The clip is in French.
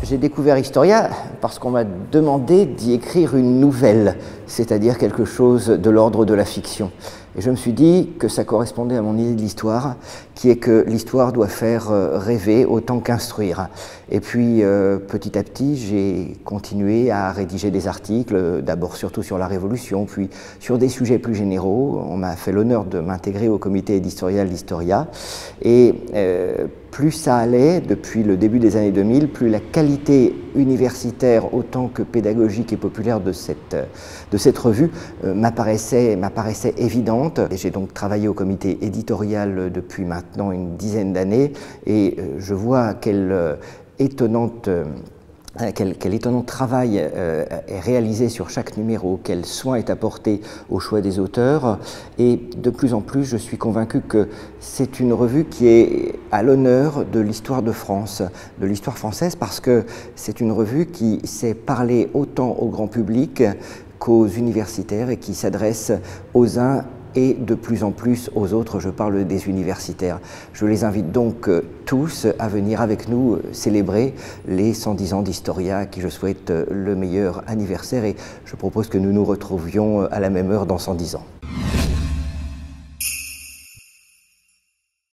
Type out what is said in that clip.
J'ai découvert Historia parce qu'on m'a demandé d'y écrire une nouvelle, c'est-à-dire quelque chose de l'ordre de la fiction. Et je me suis dit que ça correspondait à mon idée de l'histoire, qui est que l'histoire doit faire rêver autant qu'instruire. Et puis petit à petit, j'ai continué à rédiger des articles, d'abord surtout sur la Révolution, puis sur des sujets plus généraux. On m'a fait l'honneur de m'intégrer au comité éditorial d'Historia. Et plus ça allait, depuis le début des années 2000, plus la qualité universitaire autant que pédagogique et populaire de cette revue m'apparaissait évidente. J'ai donc travaillé au comité éditorial depuis maintenant une dizaine d'années et je vois quel étonnant travail est réalisé sur chaque numéro, quel soin est apporté au choix des auteurs, et de plus en plus je suis convaincu que c'est une revue qui est à l'honneur de l'histoire de France, de l'histoire française, parce que c'est une revue qui sait parler autant au grand public qu'aux universitaires et qui s'adresse aux uns et de plus en plus aux autres. Je parle des universitaires. Je les invite donc tous à venir avec nous célébrer les 110 ans d'Historia, à qui je souhaite le meilleur anniversaire, et je propose que nous nous retrouvions à la même heure dans 110 ans.